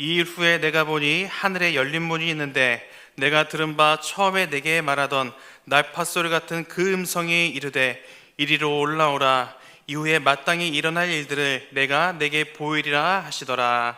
이 일 후에 내가 보니 하늘에 열린 문이 있는데 내가 들은 바 처음에 내게 말하던 날파소리 같은 그 음성이 이르되 이리로 올라오라. 이후에 마땅히 일어날 일들을 내가 내게 보이리라 하시더라.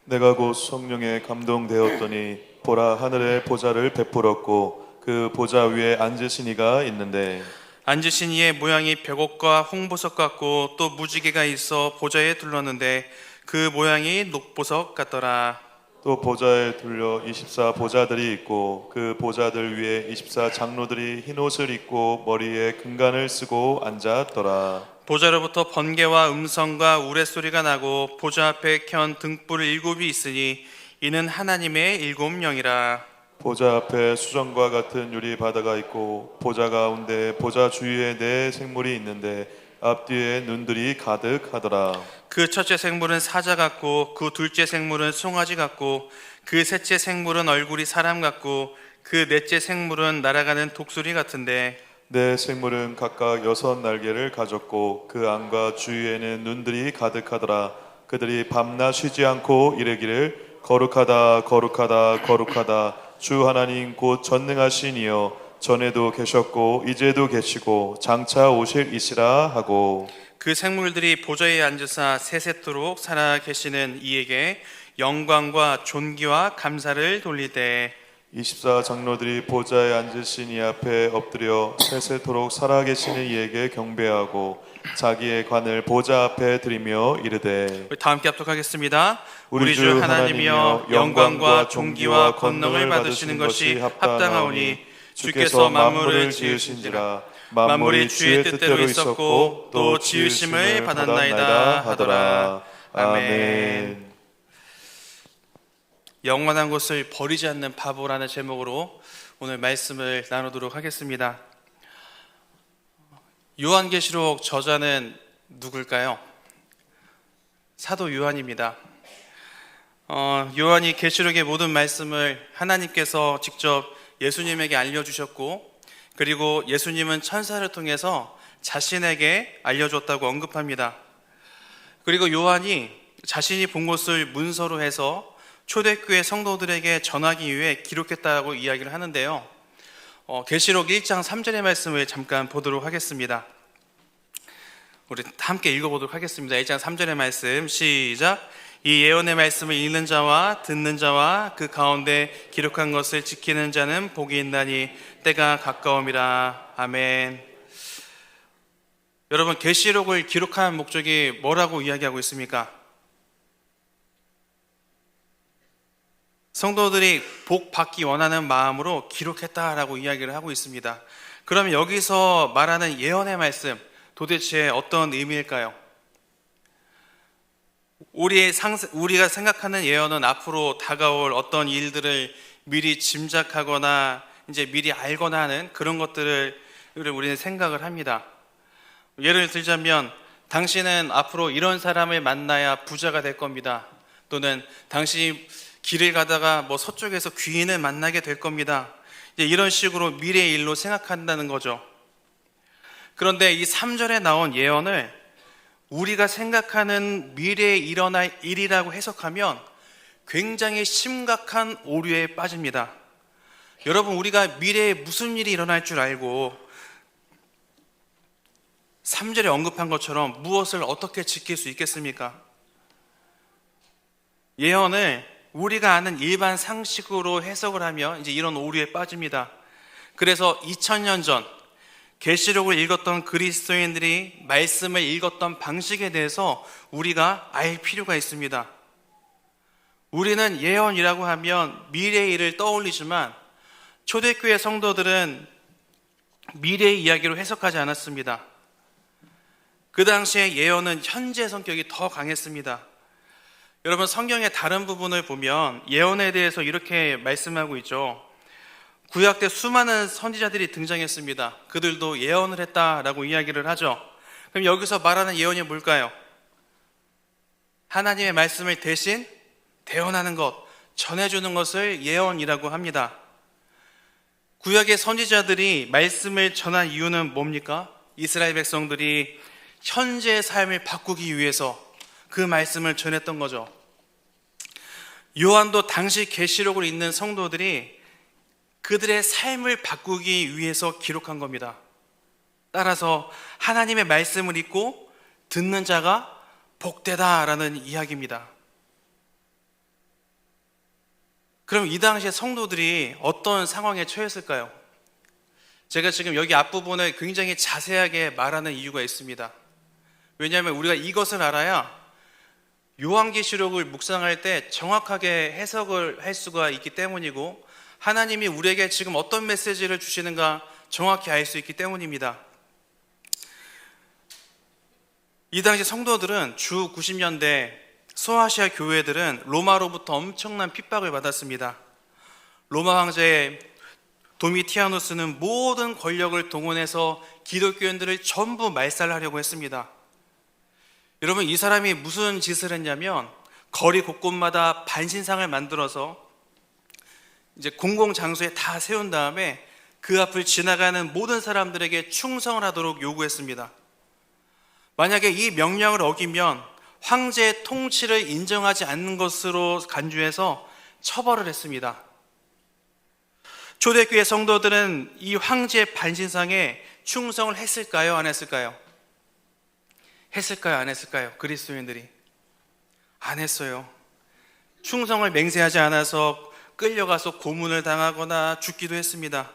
내가 곧 성령에 감동되었더니 보라, 하늘에 보좌를 베풀었고 그 보좌 위에 앉으신 이가 있는데 앉으신 이의 모양이 벽옥과 홍보석 같고 또 무지개가 있어 보좌에 둘렀는데 그 모양이 녹보석 같더라. 또 보좌에 둘려 24 보좌들이 있고 그 보좌들 위에 24 장로들이 흰 옷을 입고 머리에 금관을 쓰고 앉았더라. 보좌로부터 번개와 음성과 우레소리가 나고 보좌 앞에 켠 등불 7이 있으니 이는 하나님의 7영이라. 보좌 앞에 수정과 같은 유리 바다가 있고 보좌 가운데 보좌 주위에 네 생물이 있는데 앞뒤에 눈들이 가득하더라. 그 첫째 생물은 사자 같고 그 둘째 생물은 송아지 같고 그 셋째 생물은 얼굴이 사람 같고 그 넷째 생물은 날아가는 독수리 같은데 네 생물은 각각 6 날개를 가졌고 그 안과 주위에는 눈들이 가득하더라. 그들이 밤낮 쉬지 않고 이르기를 거룩하다 거룩하다 거룩하다 주 하나님 곧 전능하신 이여 전에도 계셨고 이제도 계시고 장차 오실 이시라 하고 그 생물들이 보좌에 앉으사 세세토록 살아 계시는 이에게 영광과 존귀와 감사를 돌리되 24 장로들이 보좌에 앉으신 이 앞에 엎드려 세세토록 살아계시는 이에게 경배하고 자기의 관을 보좌 앞에 드리며 이르되 우리 다 함께 합독하겠습니다. 우리 주 하나님이여 영광과 존귀와 권능을 받으시는 것이 합당하오니 주께서 만물을 지으신지라 만물이 주의 뜻대로 있었고 또 지으심을 받았나이다 하더라. 아멘. 영원한 것을 버리지 않는 바보라는 제목으로 오늘 말씀을 나누도록 하겠습니다. 요한계시록 저자는 누굴까요? 사도 요한입니다. 요한이 계시록의 모든 말씀을 하나님께서 직접 예수님에게 알려주셨고 그리고 예수님은 천사를 통해서 자신에게 알려줬다고 언급합니다. 그리고 요한이 자신이 본 것을 문서로 해서 초대교회 성도들에게 전하기 위해 기록했다고 이야기를 하는데요. 계시록 1장 3절의 말씀을 잠깐 보도록 하겠습니다. 우리 함께 읽어보도록 하겠습니다. 1장 3절의 말씀 시작. 이 예언의 말씀을 읽는 자와 듣는 자와 그 가운데 기록한 것을 지키는 자는 복이 있나니 때가 가까움이라. 아멘. 여러분, 계시록을 기록한 목적이 뭐라고 이야기하고 있습니까? 성도들이 복 받기 원하는 마음으로 기록했다라고 이야기를 하고 있습니다. 그러면 여기서 말하는 예언의 말씀 도대체 어떤 의미일까요? 우리가 생각하는 예언은 앞으로 다가올 어떤 일들을 미리 짐작하거나 이제 미리 알거나 하는 그런 것들을 우리는 생각을 합니다. 예를 들자면 당신은 앞으로 이런 사람을 만나야 부자가 될 겁니다. 또는 당신이 길을 가다가 서쪽에서 귀인을 만나게 될 겁니다. 이제 이런 식으로 미래의 일로 생각한다는 거죠. 그런데 이 3절에 나온 예언을 우리가 생각하는 미래에 일어날 일이라고 해석하면 굉장히 심각한 오류에 빠집니다. 여러분, 우리가 미래에 무슨 일이 일어날 줄 알고 3절에 언급한 것처럼 무엇을 어떻게 지킬 수 있겠습니까? 예언을 우리가 아는 일반 상식으로 해석을 하면 이제 이런 오류에 빠집니다. 그래서 2000년 전 계시록을 읽었던 그리스도인들이 말씀을 읽었던 방식에 대해서 우리가 알 필요가 있습니다. 우리는 예언이라고 하면 미래의 일을 떠올리지만 초대교회 성도들은 미래의 이야기로 해석하지 않았습니다. 그 당시에 예언은 현재 성격이 더 강했습니다. 여러분, 성경의 다른 부분을 보면 예언에 대해서 이렇게 말씀하고 있죠. 구약 때 수많은 선지자들이 등장했습니다. 그들도 예언을 했다라고 이야기를 하죠. 그럼 여기서 말하는 예언이 뭘까요? 하나님의 말씀을 대신 대언하는 것, 전해주는 것을 예언이라고 합니다. 구약의 선지자들이 말씀을 전한 이유는 뭡니까? 이스라엘 백성들이 현재의 삶을 바꾸기 위해서 그 말씀을 전했던 거죠. 요한도 당시 계시록을 읽는 성도들이 그들의 삶을 바꾸기 위해서 기록한 겁니다. 따라서 하나님의 말씀을 읽고 듣는 자가 복되다라는 이야기입니다. 그럼 이 당시에 성도들이 어떤 상황에 처했을까요? 제가 지금 여기 앞부분을 굉장히 자세하게 말하는 이유가 있습니다. 왜냐하면 우리가 이것을 알아야 요한계시록을 묵상할 때 정확하게 해석을 할 수가 있기 때문이고, 하나님이 우리에게 지금 어떤 메시지를 주시는가 정확히 알 수 있기 때문입니다. 이 당시 성도들은 주 90년대 소아시아 교회들은 로마로부터 엄청난 핍박을 받았습니다. 로마 황제 도미티아누스는 모든 권력을 동원해서 기독교인들을 전부 말살하려고 했습니다. 여러분, 이 사람이 무슨 짓을 했냐면 거리 곳곳마다 반신상을 만들어서 이제 공공장소에 다 세운 다음에 그 앞을 지나가는 모든 사람들에게 충성을 하도록 요구했습니다. 만약에 이 명령을 어기면 황제의 통치를 인정하지 않는 것으로 간주해서 처벌을 했습니다. 초대교회 성도들은 이 황제의 반신상에 충성을 했을까요? 안 했을까요? 했을까요? 안 했을까요? 그리스도인들이 안 했어요. 충성을 맹세하지 않아서 끌려가서 고문을 당하거나 죽기도 했습니다.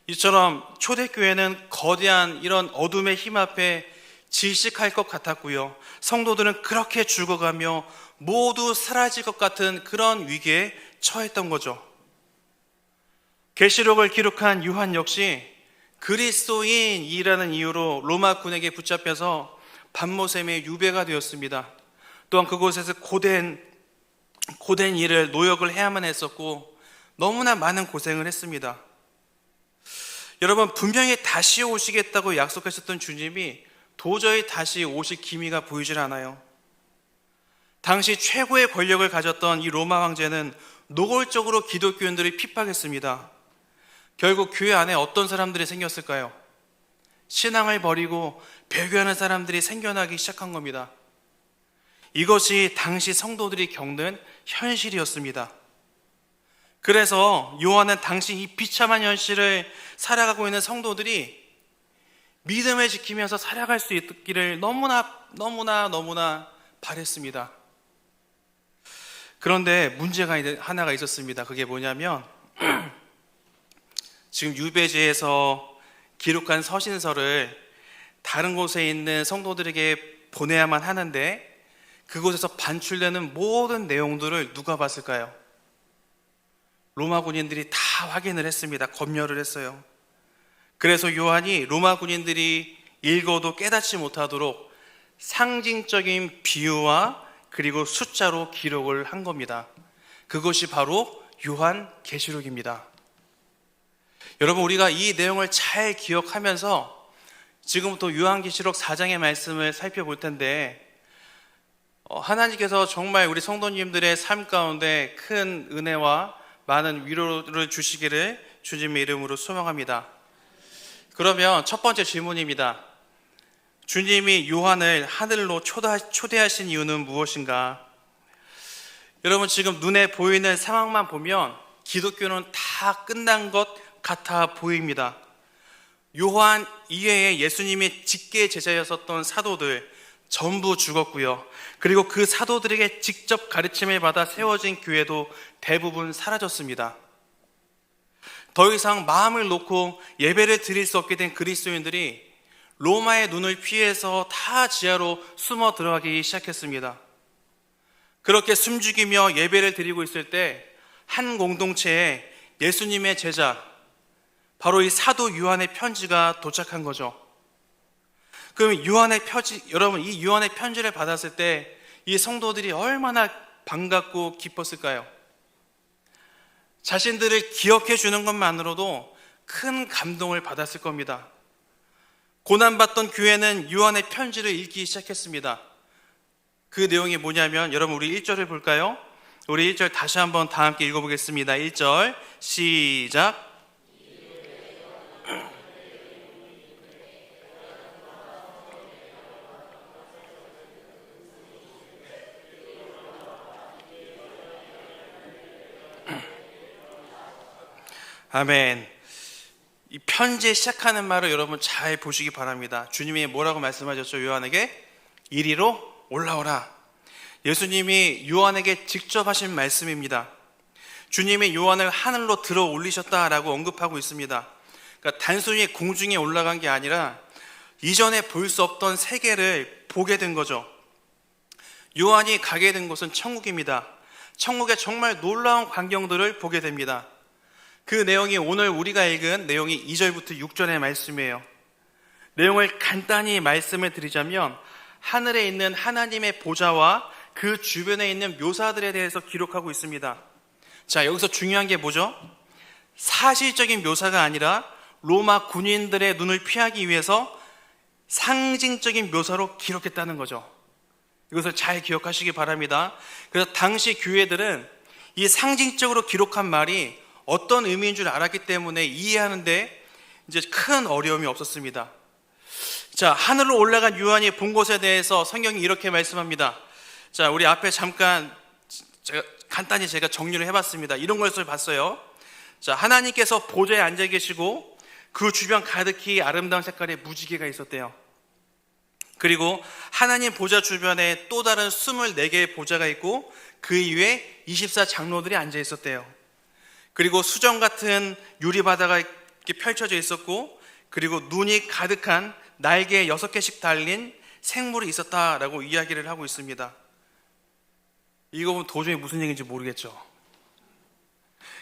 이처럼 초대교회는 거대한 이런 어둠의 힘 앞에 질식할 것 같았고요. 성도들은 그렇게 죽어가며 모두 사라질 것 같은 그런 위기에 처했던 거죠. 계시록을 기록한 요한 역시 그리스도인이라는 이유로 로마군에게 붙잡혀서 밤모샘의 유배가 되었습니다. 또한 그곳에서 고된 일을 노역을 해야만 했었고 너무나 많은 고생을 했습니다. 여러분, 분명히 다시 오시겠다고 약속하셨던 주님이 도저히 다시 오실 기미가 보이질 않아요. 당시 최고의 권력을 가졌던 이 로마 황제는 노골적으로 기독교인들을 핍박했습니다. 결국 교회 안에 어떤 사람들이 생겼을까요? 신앙을 버리고 배교하는 사람들이 생겨나기 시작한 겁니다. 이것이 당시 성도들이 겪는 현실이었습니다. 그래서 요한은 당시 이 비참한 현실을 살아가고 있는 성도들이 믿음을 지키면서 살아갈 수 있기를 너무나 바랬습니다. 그런데 문제가 하나가 있었습니다. 그게 뭐냐면 지금 유배지에서 기록한 서신서를 다른 곳에 있는 성도들에게 보내야만 하는데 그곳에서 반출되는 모든 내용들을 누가 봤을까요? 로마 군인들이 다 확인을 했습니다. 검열을 했어요. 그래서 요한이 로마 군인들이 읽어도 깨닫지 못하도록 상징적인 비유와 그리고 숫자로 기록을 한 겁니다. 그것이 바로 요한계시록입니다. 여러분, 우리가 이 내용을 잘 기억하면서 지금부터 요한계시록 4장의 말씀을 살펴볼 텐데, 하나님께서 정말 우리 성도님들의 삶 가운데 큰 은혜와 많은 위로를 주시기를 주님의 이름으로 소망합니다. 그러면 첫 번째 질문입니다. 주님이 요한을 하늘로 초대하신 이유는 무엇인가? 여러분, 지금 눈에 보이는 상황만 보면 기독교는 다 끝난 것 같아 보입니다. 요한 이외에 예수님이 직계 제자였었던 사도들 전부 죽었고요. 그리고 그 사도들에게 직접 가르침을 받아 세워진 교회도 대부분 사라졌습니다. 더 이상 마음을 놓고 예배를 드릴 수 없게 된 그리스도인들이 로마의 눈을 피해서 다 지하로 숨어 들어가기 시작했습니다. 그렇게 숨죽이며 예배를 드리고 있을 때 한 공동체에 예수님의 제자, 바로 이 사도 요한의 편지가 도착한 거죠. 그럼 요한의 편지, 여러분, 이 요한의 편지를 받았을 때 이 성도들이 얼마나 반갑고 기뻤을까요? 자신들을 기억해 주는 것만으로도 큰 감동을 받았을 겁니다. 고난받던 교회는 요한의 편지를 읽기 시작했습니다. 그 내용이 뭐냐면, 여러분, 우리 1절을 볼까요? 우리 1절 다시 한번 다 함께 읽어보겠습니다. 1절 시작. 아멘. 이 편지에 시작하는 말을 여러분 잘 보시기 바랍니다. 주님이 뭐라고 말씀하셨죠? 요한에게 이리로 올라오라. 예수님이 요한에게 직접 하신 말씀입니다. 주님이 요한을 하늘로 들어 올리셨다라고 언급하고 있습니다. 그러니까 단순히 공중에 올라간 게 아니라 이전에 볼 수 없던 세계를 보게 된 거죠. 요한이 가게 된 곳은 천국입니다. 천국의 정말 놀라운 광경들을 보게 됩니다. 그 내용이 오늘 우리가 읽은 내용이 2절부터 6절의 말씀이에요. 내용을 간단히 말씀을 드리자면 하늘에 있는 하나님의 보좌와 그 주변에 있는 묘사들에 대해서 기록하고 있습니다. 자, 여기서 중요한 게 뭐죠? 사실적인 묘사가 아니라 로마 군인들의 눈을 피하기 위해서 상징적인 묘사로 기록했다는 거죠. 이것을 잘 기억하시기 바랍니다. 그래서 당시 교회들은 이 상징적으로 기록한 말이 어떤 의미인 줄 알았기 때문에 이해하는데 이제 큰 어려움이 없었습니다. 자, 하늘로 올라간 요한이 본 곳에 대해서 성경이 이렇게 말씀합니다. 자, 우리 앞에 잠깐 간단히 제가 정리를 해봤습니다. 이런 것을 봤어요. 자, 하나님께서 보좌에 앉아 계시고 그 주변 가득히 아름다운 색깔의 무지개가 있었대요. 그리고 하나님 보좌 주변에 또 다른 24개의 보좌가 있고 그 위에 24장로들이 앉아 있었대요. 그리고 수정 같은 유리바다가 이렇게 펼쳐져 있었고, 그리고 눈이 가득한 날개 6개씩 달린 생물이 있었다라고 이야기를 하고 있습니다. 이거 보면 도저히 무슨 얘기인지 모르겠죠.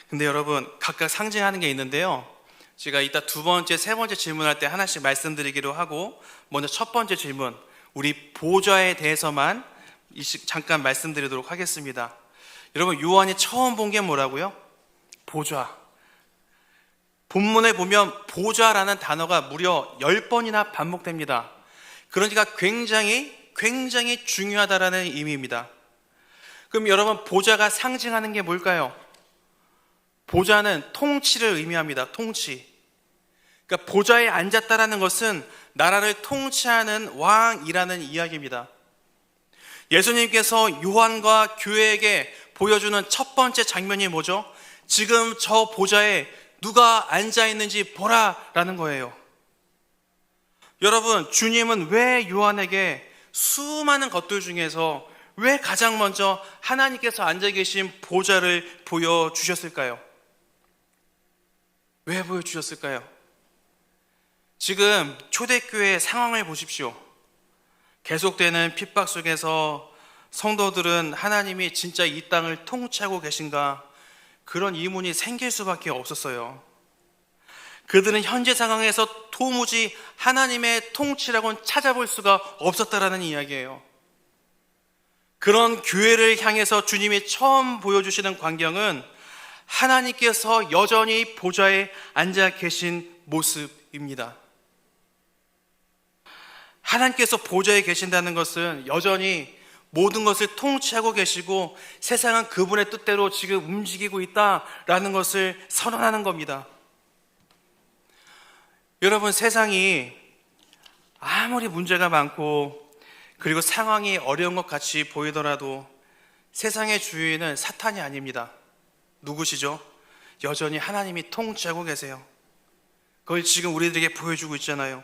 근데 여러분, 각각 상징하는 게 있는데요. 제가 이따 두 번째, 세 번째 질문할 때 하나씩 말씀드리기로 하고, 먼저 첫 번째 질문, 우리 보좌에 대해서만 잠깐 말씀드리도록 하겠습니다. 여러분, 요한이 처음 본 게 뭐라고요? 보좌. 본문을 보면 보좌라는 단어가 무려 10번이나 반복됩니다. 그러니까 굉장히 중요하다라는 의미입니다. 그럼 여러분, 보좌가 상징하는 게 뭘까요? 보좌는 통치를 의미합니다. 통치. 그러니까 보좌에 앉았다라는 것은 나라를 통치하는 왕이라는 이야기입니다. 예수님께서 요한과 교회에게 보여주는 첫 번째 장면이 뭐죠? 지금 저 보좌에 누가 앉아 있는지 보라라는 거예요. 여러분, 주님은 왜 요한에게 수많은 것들 중에서 왜 가장 먼저 하나님께서 앉아 계신 보좌를 보여주셨을까요? 왜 보여주셨을까요? 지금 초대교회의 상황을 보십시오. 계속되는 핍박 속에서 성도들은 하나님이 진짜 이 땅을 통치하고 계신가? 그런 의문이 생길 수밖에 없었어요. 그들은 현재 상황에서 도무지 하나님의 통치라고는 찾아볼 수가 없었다라는 이야기예요. 그런 교회를 향해서 주님이 처음 보여주시는 광경은 하나님께서 여전히 보좌에 앉아 계신 모습입니다. 하나님께서 보좌에 계신다는 것은 여전히 모든 것을 통치하고 계시고 세상은 그분의 뜻대로 지금 움직이고 있다라는 것을 선언하는 겁니다. 여러분, 세상이 아무리 문제가 많고 그리고 상황이 어려운 것 같이 보이더라도 세상의 주인은 사탄이 아닙니다. 누구시죠? 여전히 하나님이 통치하고 계세요. 그걸 지금 우리들에게 보여주고 있잖아요.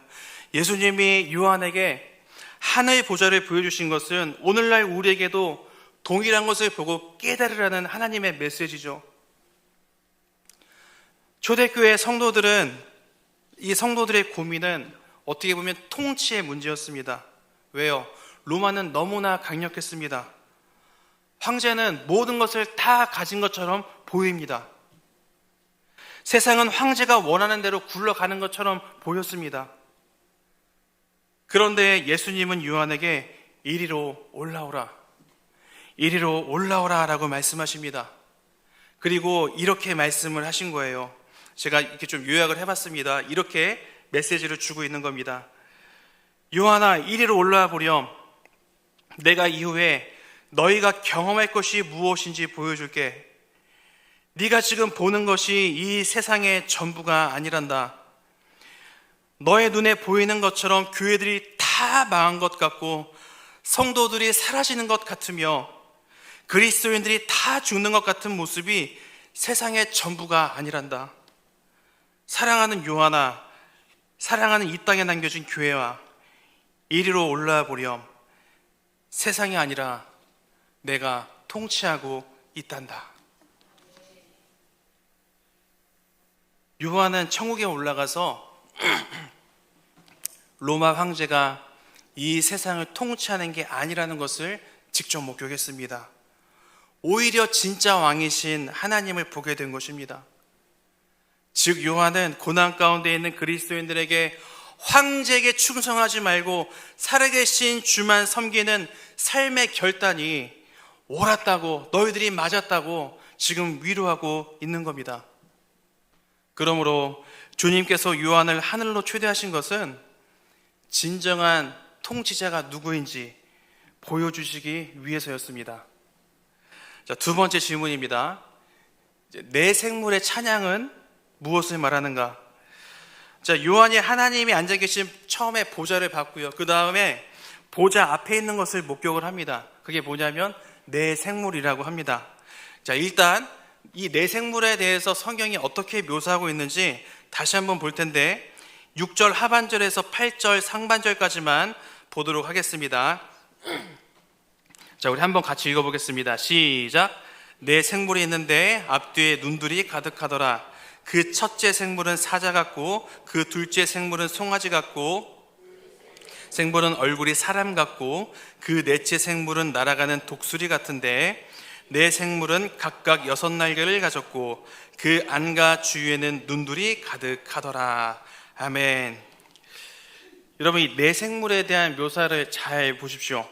예수님이 요한에게 하늘 보좌를 보여주신 것은 오늘날 우리에게도 동일한 것을 보고 깨달으라는 하나님의 메시지죠. 초대교회 성도들은, 이 성도들의 고민은 어떻게 보면 통치의 문제였습니다. 왜요? 로마는 너무나 강력했습니다. 황제는 모든 것을 다 가진 것처럼 보입니다. 세상은 황제가 원하는 대로 굴러가는 것처럼 보였습니다. 그런데 예수님은 요한에게 이리로 올라오라, 이리로 올라오라 라고 말씀하십니다. 그리고 이렇게 말씀을 하신 거예요. 제가 이렇게 좀 요약을 해봤습니다. 이렇게 메시지를 주고 있는 겁니다. 요한아, 이리로 올라와 보렴. 내가 이후에 너희가 경험할 것이 무엇인지 보여줄게. 네가 지금 보는 것이 이 세상의 전부가 아니란다. 너의 눈에 보이는 것처럼 교회들이 다 망한 것 같고 성도들이 사라지는 것 같으며 그리스도인들이 다 죽는 것 같은 모습이 세상의 전부가 아니란다. 사랑하는 요한아, 사랑하는 이 땅에 남겨진 교회와 이리로 올라와 보렴. 세상이 아니라 내가 통치하고 있단다. 요한은 천국에 올라가서 로마 황제가 이 세상을 통치하는 게 아니라는 것을 직접 목격했습니다. 오히려 진짜 왕이신 하나님을 보게 된 것입니다. 즉 요한은 고난 가운데 있는 그리스도인들에게 황제에게 충성하지 말고 살아계신 주만 섬기는 삶의 결단이 옳았다고, 너희들이 맞았다고 지금 위로하고 있는 겁니다. 그러므로 주님께서 요한을 하늘로 초대하신 것은 진정한 통치자가 누구인지 보여주시기 위해서였습니다. 자, 두 번째 질문입니다. 내 생물의 찬양은 무엇을 말하는가? 자, 요한이 하나님이 앉아 계신 처음에 보좌를 봤고요. 그 다음에 보좌 앞에 있는 것을 목격을 합니다. 그게 뭐냐면 내 생물이라고 합니다. 자, 일단 이 내 생물에 대해서 성경이 어떻게 묘사하고 있는지 다시 한번 볼 텐데 6절 하반절에서 8절 상반절까지만 보도록 하겠습니다. 자, 우리 한번 같이 읽어보겠습니다. 시작. 내 생물이 있는데 앞뒤에 눈들이 가득하더라. 그 첫째 생물은 사자 같고 그 둘째 생물은 송아지 같고 생물은 얼굴이 사람 같고 그 넷째 생물은 날아가는 독수리 같은데 내 생물은 각각 6날개를 가졌고 그 안과 주위에는 눈들이 가득하더라. 아멘. 여러분, 이 내 생물에 대한 묘사를 잘 보십시오.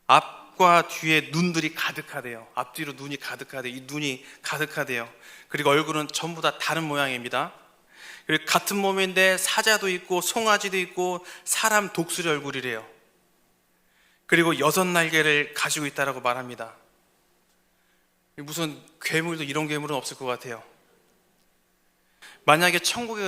앞과 뒤에 눈들이 가득하대요. 앞뒤로 눈이 가득하대요. 이 눈이 가득하대요. 그리고 얼굴은 전부 다 다른 모양입니다. 그리고 같은 몸인데 사자도 있고 송아지도 있고 사람 독수리 얼굴이래요. 그리고 6날개를 가지고 있다라고 말합니다. 무슨 괴물도 이런 괴물은 없을 것 같아요. 만약에 천국에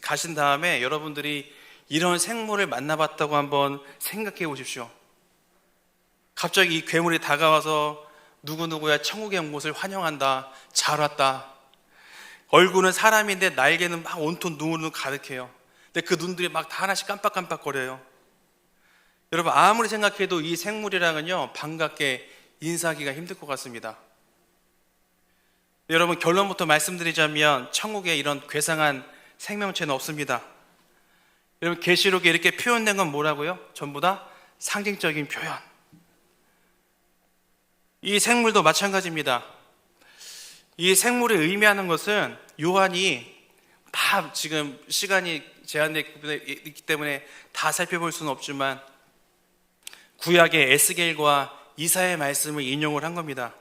가신 다음에 여러분들이 이런 생물을 만나봤다고 한번 생각해 보십시오. 갑자기 이 괴물이 다가와서 누구누구야 천국에 온 것을 환영한다. 잘 왔다. 얼굴은 사람인데 날개는 막 온통 눈으로 가득해요. 근데 그 눈들이 막 다 하나씩 깜빡깜빡거려요. 여러분, 아무리 생각해도 이 생물이랑은요 반갑게 인사하기가 힘들 것 같습니다. 여러분, 결론부터 말씀드리자면 천국에 이런 괴상한 생명체는 없습니다. 여러분, 계시록에 이렇게 표현된 건 뭐라고요? 전부 다 상징적인 표현. 이 생물도 마찬가지입니다. 이 생물이 의미하는 것은 요한이 다 지금 시간이 제한되어 있기 때문에 다 살펴볼 수는 없지만 구약의 에스겔과 이사야의 말씀을 인용을 한 겁니다.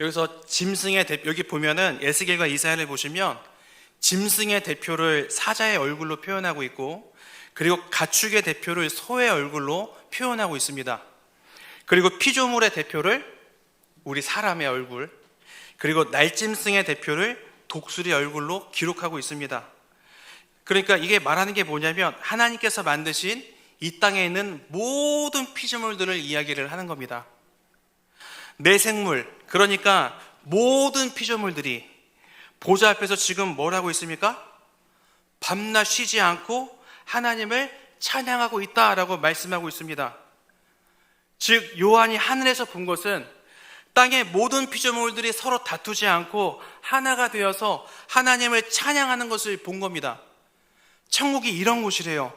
여기서 짐승의 대표, 여기 보면은 에스겔과 이사야를 보시면 짐승의 대표를 사자의 얼굴로 표현하고 있고 그리고 가축의 대표를 소의 얼굴로 표현하고 있습니다. 그리고 피조물의 대표를 우리 사람의 얼굴, 그리고 날짐승의 대표를 독수리 얼굴로 기록하고 있습니다. 그러니까 이게 말하는 게 뭐냐면 하나님께서 만드신 이 땅에 있는 모든 피조물들을 이야기를 하는 겁니다. 내 생물, 그러니까 모든 피조물들이 보좌 앞에서 지금 뭘 하고 있습니까? 밤낮 쉬지 않고 하나님을 찬양하고 있다라고 말씀하고 있습니다. 즉 요한이 하늘에서 본 것은 땅의 모든 피조물들이 서로 다투지 않고 하나가 되어서 하나님을 찬양하는 것을 본 겁니다. 천국이 이런 곳이래요.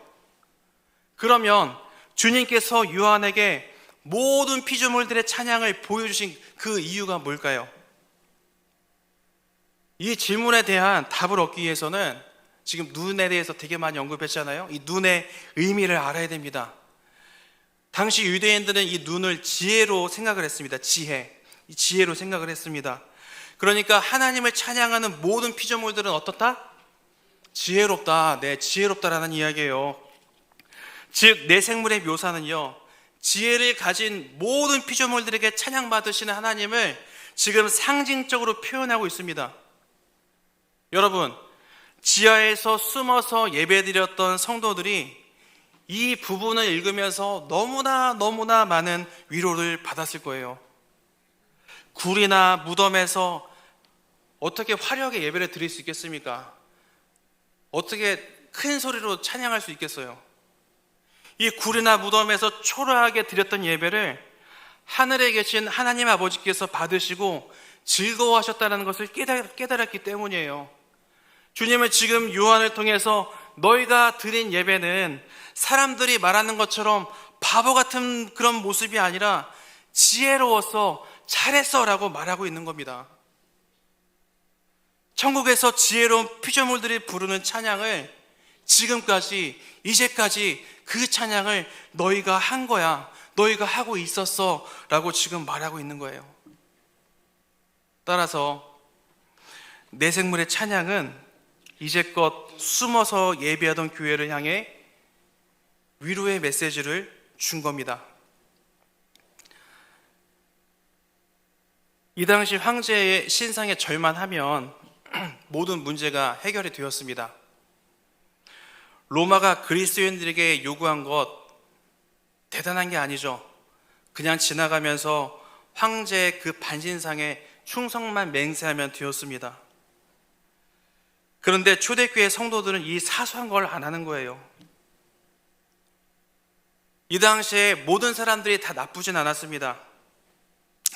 그러면 주님께서 요한에게 모든 피조물들의 찬양을 보여주신 그 이유가 뭘까요? 이 질문에 대한 답을 얻기 위해서는 지금 눈에 대해서 되게 많이 언급했잖아요. 이 눈의 의미를 알아야 됩니다. 당시 유대인들은 이 눈을 지혜로 생각을 했습니다. 지혜로 생각을 했습니다. 그러니까 하나님을 찬양하는 모든 피조물들은 어떻다? 지혜롭다. 네, 지혜롭다라는 이야기예요. 즉 내 생물의 묘사는요 지혜를 가진 모든 피조물들에게 찬양받으시는 하나님을 지금 상징적으로 표현하고 있습니다. 여러분, 지하에서 숨어서 예배드렸던 성도들이 이 부분을 읽으면서 너무나 많은 위로를 받았을 거예요. 굴이나 무덤에서 어떻게 화려하게 예배를 드릴 수 있겠습니까? 어떻게 큰 소리로 찬양할 수 있겠어요? 이 굴이나 무덤에서 초라하게 드렸던 예배를 하늘에 계신 하나님 아버지께서 받으시고 즐거워하셨다는 것을 깨달았기 때문이에요. 주님은 지금 요한을 통해서 너희가 드린 예배는 사람들이 말하는 것처럼 바보 같은 그런 모습이 아니라 지혜로워서 잘했어 라고 말하고 있는 겁니다. 천국에서 지혜로운 피조물들이 부르는 찬양을 지금까지, 이제까지 그 찬양을 너희가 한 거야, 너희가 하고 있었어 라고 지금 말하고 있는 거예요. 따라서 내 생물의 찬양은 이제껏 숨어서 예배하던 교회를 향해 위로의 메시지를 준 겁니다. 이 당시 황제의 신상에 절만하면 모든 문제가 해결이 되었습니다. 로마가 그리스도인들에게 요구한 것 대단한 게 아니죠. 그냥 지나가면서 황제의 그 반신상에 충성만 맹세하면 되었습니다. 그런데 초대교회 성도들은 이 사소한 걸 안 하는 거예요. 이 당시에 모든 사람들이 다 나쁘진 않았습니다.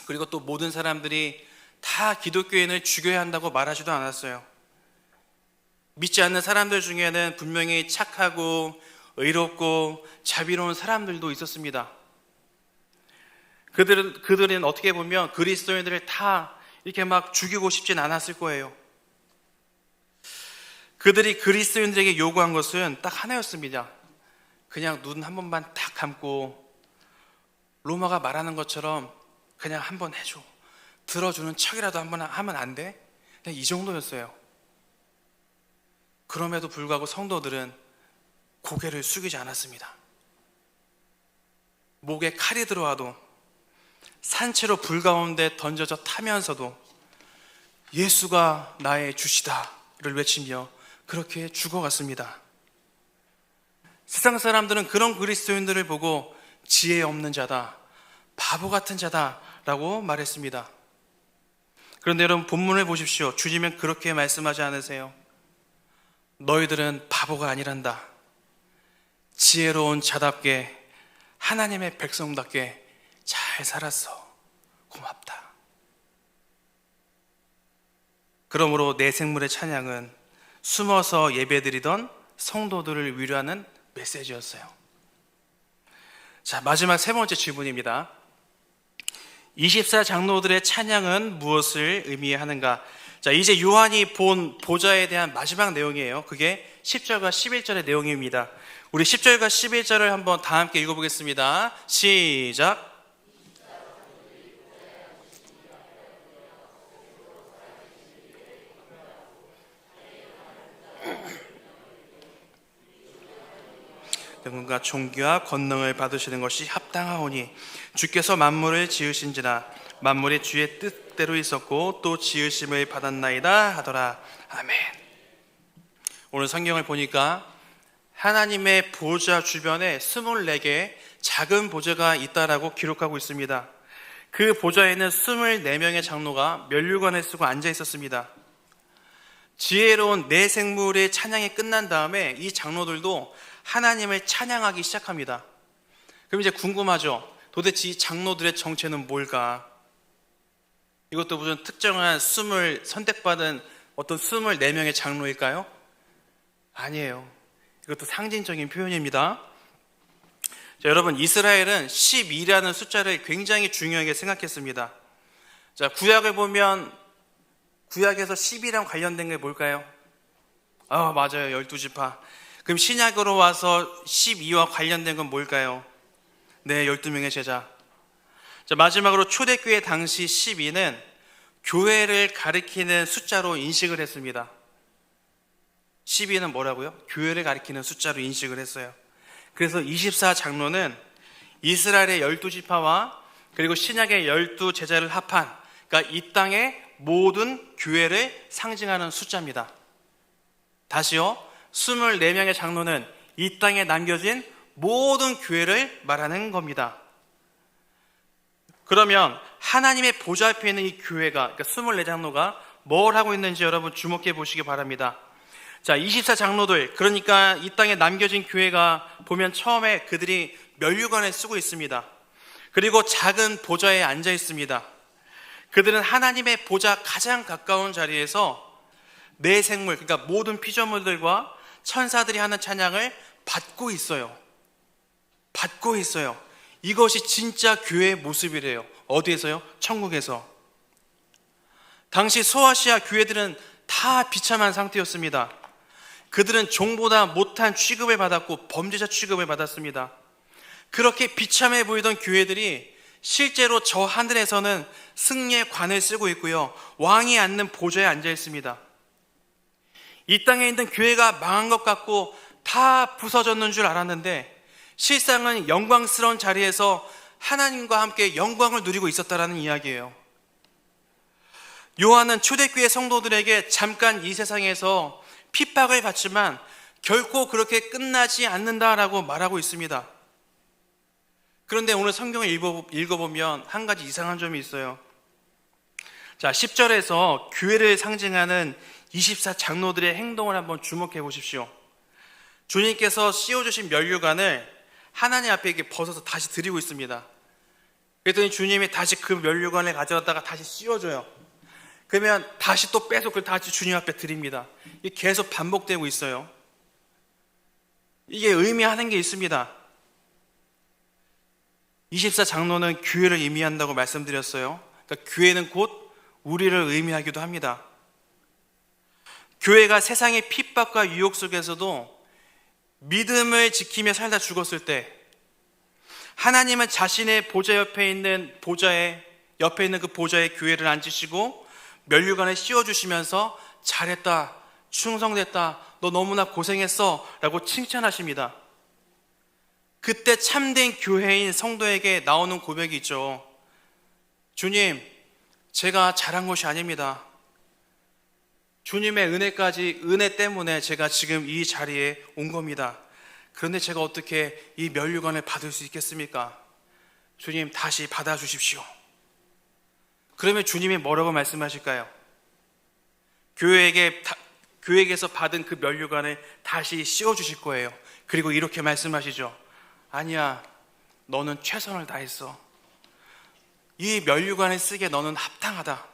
그리고 또 모든 사람들이 다 기독교인을 죽여야 한다고 말하지도 않았어요. 믿지 않는 사람들 중에는 분명히 착하고 의롭고 자비로운 사람들도 있었습니다. 그들은 어떻게 보면 그리스도인들을 다 이렇게 막 죽이고 싶진 않았을 거예요. 그들이 그리스도인들에게 요구한 것은 딱 하나였습니다. 그냥 눈 한 번만 딱 감고 로마가 말하는 것처럼 그냥 한번 해줘. 들어주는 척이라도 한번 하면 안 돼? 그냥 이 정도였어요. 그럼에도 불구하고 성도들은 고개를 숙이지 않았습니다. 목에 칼이 들어와도 산채로 불 가운데 던져져 타면서도 예수가 나의 주시다를 외치며 그렇게 죽어갔습니다. 세상 사람들은 그런 그리스도인들을 보고 지혜 없는 자다, 바보 같은 자다라고 말했습니다. 그런데 여러분 본문을 보십시오. 주님은 그렇게 말씀하지 않으세요. 너희들은 바보가 아니란다. 지혜로운 자답게 하나님의 백성답게 잘 살았어. 고맙다. 그러므로 내 생물의 찬양은 숨어서 예배드리던 성도들을 위로하는 메시지였어요. 자, 마지막 세 번째 질문입니다. 24장로들의 찬양은 무엇을 의미하는가? 자, 이제 요한이 본 보좌에 대한 마지막 내용이에요. 그게 10절과 11절의 내용입니다. 우리 10절과 11절을 한번 다 함께 읽어보겠습니다. 시작. 능력과 존귀와 권능을 받으시는 것이 합당하오니 주께서 만물을 지으신지라 만물이 주의 뜻대로 있었고 또 지으심을 받았나이다 하더라. 아멘. 오늘 성경을 보니까 하나님의 보좌 주변에 24개 작은 보좌가 있다라고 기록하고 있습니다. 그 보좌에는 24명의 장로가 면류관을 쓰고 앉아 있었습니다. 지혜로운 내 생물의 찬양이 끝난 다음에 이 장로들도 하나님을 찬양하기 시작합니다. 그럼 이제 궁금하죠? 도대체 이 장로들의 정체는 뭘까? 이것도 무슨 특정한 숨을 선택받은 어떤 24명의 장로일까요? 아니에요. 이것도 상징적인 표현입니다. 자, 여러분, 이스라엘은 12라는 숫자를 굉장히 중요하게 생각했습니다. 자, 구약을 보면 구약에서 10이랑 관련된 게 뭘까요? 맞아요. 12지파. 그럼 신약으로 와서 12와 관련된 건 뭘까요? 네, 12명의 제자. 자, 마지막으로 초대교회 당시 12는 교회를 가리키는 숫자로 인식을 했습니다. 12는 뭐라고요? 교회를 가리키는 숫자로 인식을 했어요. 그래서 24장로는 이스라엘의 12지파와 그리고 신약의 12제자를 합한, 그러니까 이 땅의 모든 교회를 상징하는 숫자입니다. 다시요, 24명의 장로는 이 땅에 남겨진 모든 교회를 말하는 겁니다. 그러면 하나님의 보좌 앞에 있는 이 교회가, 그러니까 24장로가 뭘 하고 있는지 여러분 주목해 보시기 바랍니다. 자, 24장로들, 그러니까 이 땅에 남겨진 교회가 보면 처음에 그들이 면류관을 쓰고 있습니다. 그리고 작은 보좌에 앉아 있습니다. 그들은 하나님의 보좌 가장 가까운 자리에서 내 생물, 그러니까 모든 피조물들과 천사들이 하는 찬양을 받고 있어요. 받고 있어요. 이것이 진짜 교회의 모습이래요. 어디에서요? 천국에서. 당시 소아시아 교회들은 다 비참한 상태였습니다. 그들은 종보다 못한 취급을 받았고 범죄자 취급을 받았습니다. 그렇게 비참해 보이던 교회들이 실제로 저 하늘에서는 승리의 관을 쓰고 있고요, 왕이 앉는 보좌에 앉아 있습니다. 이 땅에 있는 교회가 망한 것 같고 다 부서졌는 줄 알았는데 실상은 영광스러운 자리에서 하나님과 함께 영광을 누리고 있었다라는 이야기예요. 요한은 초대교회 성도들에게 잠깐 이 세상에서 핍박을 받지만 결코 그렇게 끝나지 않는다라고 말하고 있습니다. 그런데 오늘 성경을 읽어보면 한 가지 이상한 점이 있어요. 자, 10절에서 교회를 상징하는 24장로들의 행동을 한번 주목해 보십시오. 주님께서 씌워주신 면류관을 하나님 앞에 이렇게 벗어서 다시 드리고 있습니다. 그랬더니 주님이 다시 그 면류관을 가져갔다가 다시 씌워줘요. 그러면 다시 또 빼서 그걸 다시 주님 앞에 드립니다. 이게 계속 반복되고 있어요. 이게 의미하는 게 있습니다. 24장로는 교회를 의미한다고 말씀드렸어요. 그러니까 교회는 곧 우리를 의미하기도 합니다. 교회가 세상의 핍박과 유혹 속에서도 믿음을 지키며 살다 죽었을 때 하나님은 자신의 보좌 옆에 있는 그 보좌에 교회를 앉으시고 면류관을 씌워주시면서 잘했다, 충성됐다, 너 너무나 고생했어 라고 칭찬하십니다. 그때 참된 교회인 성도에게 나오는 고백이 있죠. 주님, 제가 잘한 것이 아닙니다. 주님의 은혜 때문에 제가 지금 이 자리에 온 겁니다. 그런데 제가 어떻게 이 면류관을 받을 수 있겠습니까? 주님, 다시 받아주십시오. 그러면 주님이 뭐라고 말씀하실까요? 교회에게서 받은 그 면류관을 다시 씌워주실 거예요. 그리고 이렇게 말씀하시죠. 아니야, 너는 최선을 다했어. 이 면류관을 쓰기에 너는 합당하다.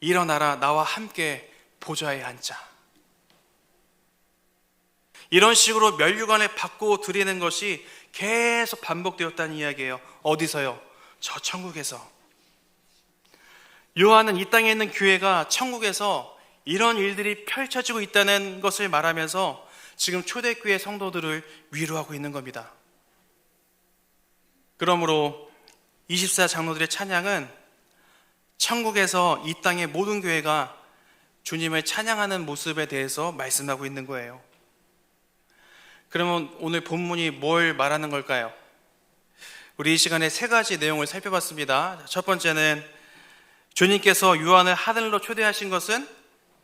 일어나라, 나와 함께 보좌에 앉자. 이런 식으로 면류관을 받고 드리는 것이 계속 반복되었다는 이야기예요. 어디서요? 저 천국에서. 요한은 이 땅에 있는 교회가 천국에서 이런 일들이 펼쳐지고 있다는 것을 말하면서 지금 초대교회 성도들을 위로하고 있는 겁니다. 그러므로 24장로들의 찬양은 천국에서 이 땅의 모든 교회가 주님을 찬양하는 모습에 대해서 말씀하고 있는 거예요. 그러면 오늘 본문이 뭘 말하는 걸까요? 우리 이 시간에 세 가지 내용을 살펴봤습니다. 첫 번째는 주님께서 요한을 하늘로 초대하신 것은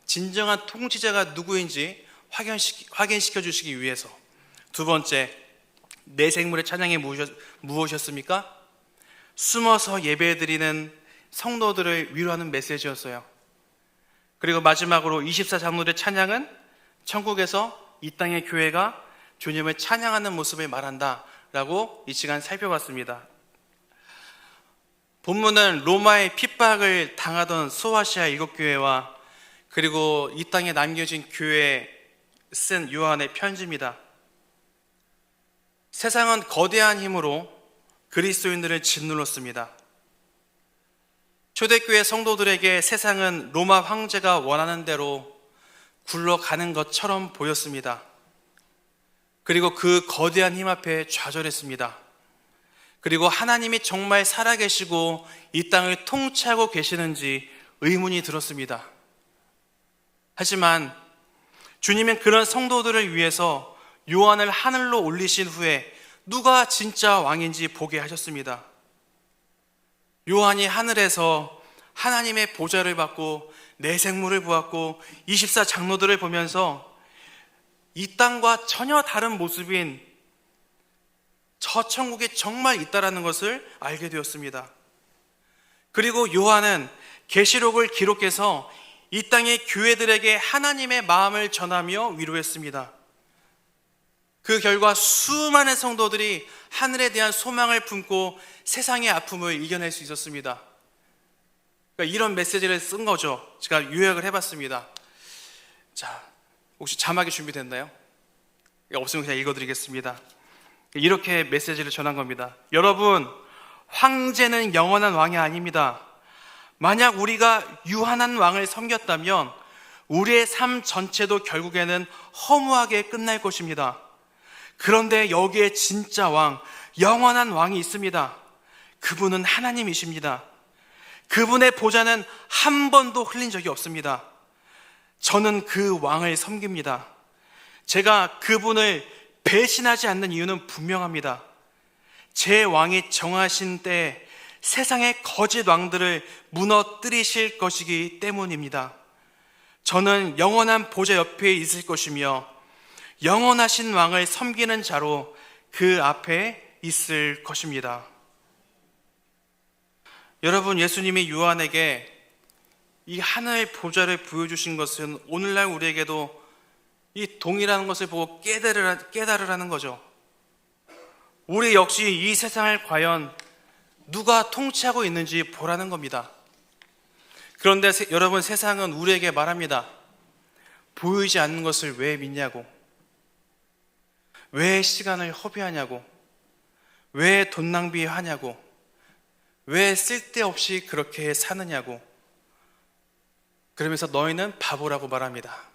진정한 통치자가 누구인지 확인시켜 주시기 위해서. 두 번째, 내 생물의 찬양이 무엇이었습니까? 숨어서 예배드리는 성도들을 위로하는 메시지였어요. 그리고 마지막으로 24장로들의 찬양은 천국에서 이 땅의 교회가 주님을 찬양하는 모습을 말한다 라고 이 시간 살펴봤습니다. 본문은 로마의 핍박을 당하던 소아시아 일곱교회와 그리고 이 땅에 남겨진 교회에 쓴 요한의 편지입니다. 세상은 거대한 힘으로 그리스도인들을 짓눌렀습니다. 초대교회 성도들에게 세상은 로마 황제가 원하는 대로 굴러가는 것처럼 보였습니다. 그리고 그 거대한 힘 앞에 좌절했습니다. 그리고 하나님이 정말 살아계시고 이 땅을 통치하고 계시는지 의문이 들었습니다. 하지만 주님은 그런 성도들을 위해서 요한을 하늘로 올리신 후에 누가 진짜 왕인지 보게 하셨습니다. 요한이 하늘에서 하나님의 보좌를 받고 내 생물을 보았고 24장로들을 보면서 이 땅과 전혀 다른 모습인 저 천국에 정말 있다라는 것을 알게 되었습니다. 그리고 요한은 계시록을 기록해서 이 땅의 교회들에게 하나님의 마음을 전하며 위로했습니다. 그 결과 수많은 성도들이 하늘에 대한 소망을 품고 세상의 아픔을 이겨낼 수 있었습니다. 그러니까 이런 메시지를 쓴 거죠. 제가 요약을 해봤습니다. 자, 혹시 자막이 준비됐나요? 없으면 그냥 읽어드리겠습니다. 이렇게 메시지를 전한 겁니다. 여러분, 황제는 영원한 왕이 아닙니다. 만약 우리가 유한한 왕을 섬겼다면 우리의 삶 전체도 결국에는 허무하게 끝날 것입니다. 그런데 여기에 진짜 왕, 영원한 왕이 있습니다. 그분은 하나님이십니다. 그분의 보좌는 한 번도 흘린 적이 없습니다. 저는 그 왕을 섬깁니다. 제가 그분을 배신하지 않는 이유는 분명합니다. 제 왕이 정하신 때에 세상의 거짓 왕들을 무너뜨리실 것이기 때문입니다. 저는 영원한 보좌 옆에 있을 것이며 영원하신 왕을 섬기는 자로 그 앞에 있을 것입니다. 여러분, 예수님이 요한에게 이 하늘 보좌를 보여주신 것은 오늘날 우리에게도 이 동이라는 것을 보고 깨달으라는 거죠. 우리 역시 이 세상을 과연 누가 통치하고 있는지 보라는 겁니다. 그런데 여러분, 세상은 우리에게 말합니다. 보이지 않는 것을 왜 믿냐고, 왜 시간을 허비하냐고, 왜 돈 낭비하냐고, 왜 쓸데없이 그렇게 사느냐고, 그러면서 너희는 바보라고 말합니다.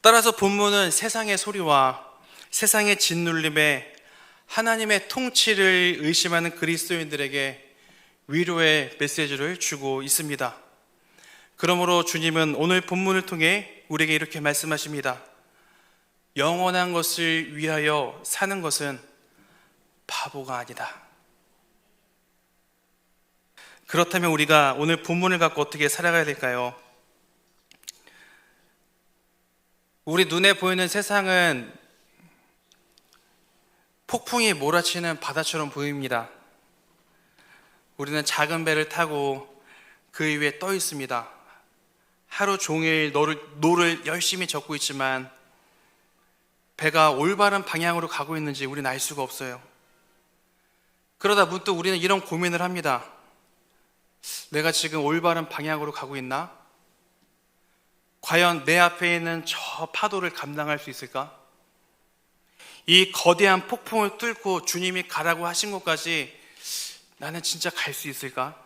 따라서 본문은 세상의 소리와 세상의 짓눌림에 하나님의 통치를 의심하는 그리스도인들에게 위로의 메시지를 주고 있습니다. 그러므로 주님은 오늘 본문을 통해 우리에게 이렇게 말씀하십니다. 영원한 것을 위하여 사는 것은 바보가 아니다. 그렇다면 우리가 오늘 본문을 갖고 어떻게 살아가야 될까요? 우리 눈에 보이는 세상은 폭풍이 몰아치는 바다처럼 보입니다. 우리는 작은 배를 타고 그 위에 떠 있습니다. 하루 종일 노를 열심히 젓고 있지만 배가 올바른 방향으로 가고 있는지 우리는 알 수가 없어요. 그러다 문득 우리는 이런 고민을 합니다. 내가 지금 올바른 방향으로 가고 있나? 과연 내 앞에 있는 저 파도를 감당할 수 있을까? 이 거대한 폭풍을 뚫고 주님이 가라고 하신 곳까지 나는 진짜 갈 수 있을까?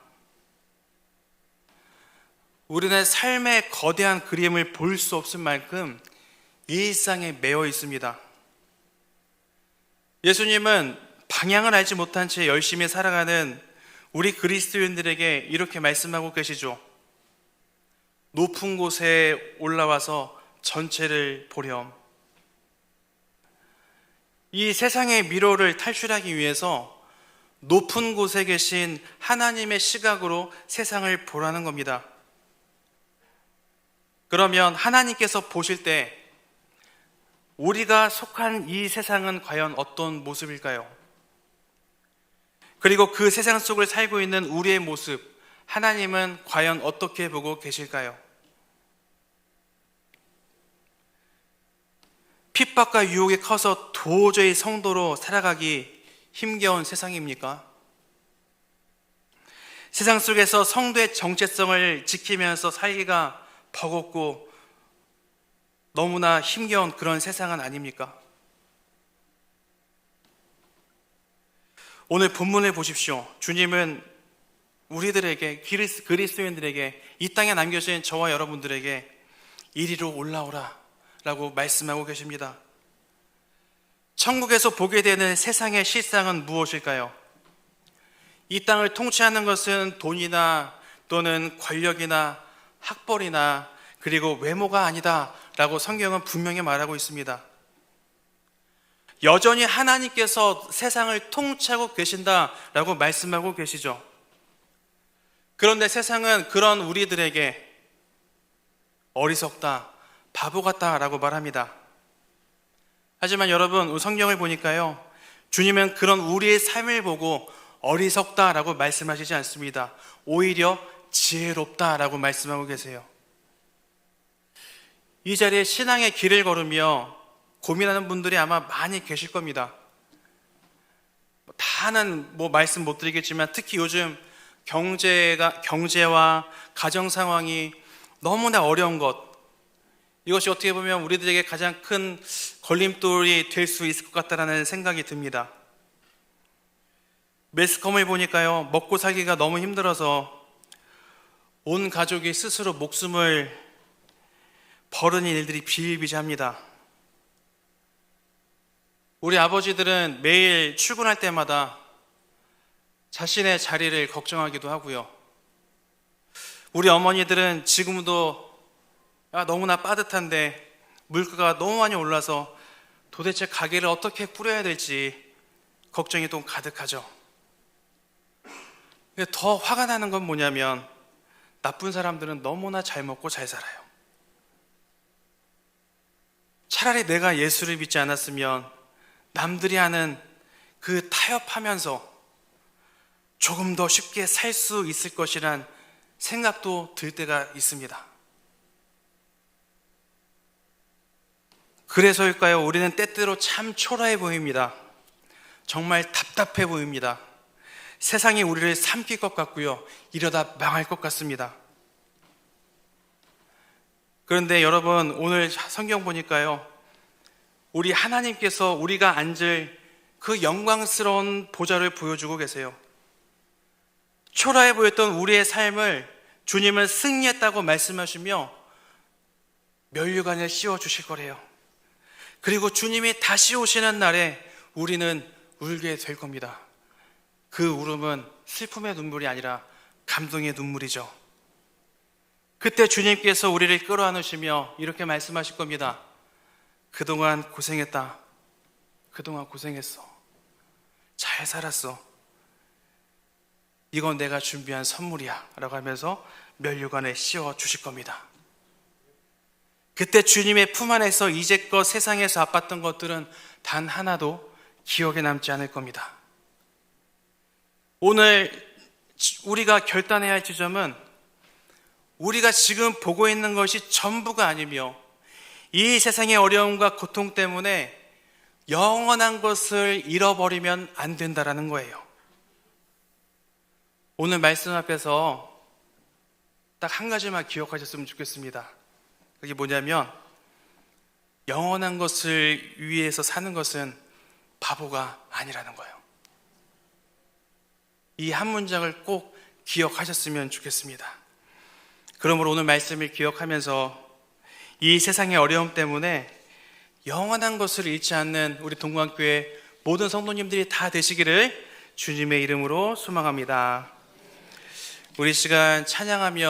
우리는 삶의 거대한 그림을 볼 수 없을 만큼 일상에 매여 있습니다. 예수님은 방향을 알지 못한 채 열심히 살아가는 우리 그리스도인들에게 이렇게 말씀하고 계시죠. 높은 곳에 올라와서 전체를 보렴. 이 세상의 미로를 탈출하기 위해서 높은 곳에 계신 하나님의 시각으로 세상을 보라는 겁니다. 그러면 하나님께서 보실 때 우리가 속한 이 세상은 과연 어떤 모습일까요? 그리고 그 세상 속을 살고 있는 우리의 모습, 하나님은 과연 어떻게 보고 계실까요? 핍박과 유혹이 커서 도저히 성도로 살아가기 힘겨운 세상입니까? 세상 속에서 성도의 정체성을 지키면서 살기가 버겁고 너무나 힘겨운 그런 세상은 아닙니까? 오늘 본문을 보십시오. 주님은 우리들에게, 그리스도인들에게, 이 땅에 남겨진 저와 여러분들에게 이리로 올라오라 라고 말씀하고 계십니다. 천국에서 보게 되는 세상의 실상은 무엇일까요? 이 땅을 통치하는 것은 돈이나 또는 권력이나 학벌이나 그리고 외모가 아니다 라고 성경은 분명히 말하고 있습니다. 여전히 하나님께서 세상을 통치하고 계신다 라고 말씀하고 계시죠. 그런데 세상은 그런 우리들에게 어리석다, 바보 같다 라고 말합니다. 하지만 여러분, 성경을 보니까요, 주님은 그런 우리의 삶을 보고 어리석다 라고 말씀하시지 않습니다. 오히려 지혜롭다라고 말씀하고 계세요. 이 자리에 신앙의 길을 걸으며 고민하는 분들이 아마 많이 계실 겁니다. 다는 말씀 못 드리겠지만 특히 요즘 경제와 가정 상황이 너무나 어려운 것, 이것이 어떻게 보면 우리들에게 가장 큰 걸림돌이 될 수 있을 것 같다는 생각이 듭니다. 매스컴을 보니까요, 먹고 살기가 너무 힘들어서 온 가족이 스스로 목숨을 버리는 일들이 비일비재합니다. 우리 아버지들은 매일 출근할 때마다 자신의 자리를 걱정하기도 하고요. 우리 어머니들은 지금도 너무나 빠듯한데 물가가 너무 많이 올라서 도대체 가게를 어떻게 꾸려야 될지 걱정이 또 가득하죠. 근데 더 화가 나는 건 뭐냐면 나쁜 사람들은 너무나 잘 먹고 잘 살아요. 차라리 내가 예수를 믿지 않았으면 남들이 하는 그 타협하면서 조금 더 쉽게 살 수 있을 것이란 생각도 들 때가 있습니다. 그래서일까요? 우리는 때때로 참 초라해 보입니다. 정말 답답해 보입니다. 세상이 우리를 삼킬 것 같고요, 이러다 망할 것 같습니다. 그런데 여러분, 오늘 성경 보니까요, 우리 하나님께서 우리가 앉을 그 영광스러운 보좌를 보여주고 계세요. 초라해 보였던 우리의 삶을 주님은 승리했다고 말씀하시며 면류관을 씌워주실 거래요. 그리고 주님이 다시 오시는 날에 우리는 울게 될 겁니다. 그 울음은 슬픔의 눈물이 아니라 감동의 눈물이죠. 그때 주님께서 우리를 끌어안으시며 이렇게 말씀하실 겁니다. 그동안 고생했다. 그동안 고생했어. 잘 살았어. 이건 내가 준비한 선물이야 라고 하면서 면류관에 씌워주실 겁니다. 그때 주님의 품 안에서 이제껏 세상에서 아팠던 것들은 단 하나도 기억에 남지 않을 겁니다. 오늘 우리가 결단해야 할 지점은 우리가 지금 보고 있는 것이 전부가 아니며 이 세상의 어려움과 고통 때문에 영원한 것을 잃어버리면 안 된다라는 거예요. 오늘 말씀 앞에서 딱 한 가지만 기억하셨으면 좋겠습니다. 그게 뭐냐면 영원한 것을 위해서 사는 것은 바보가 아니라는 거예요. 이 한 문장을 꼭 기억하셨으면 좋겠습니다. 그러므로 오늘 말씀을 기억하면서 이 세상의 어려움 때문에 영원한 것을 잃지 않는 우리 동관교회 모든 성도님들이 다 되시기를 주님의 이름으로 소망합니다. 우리 시간 찬양하며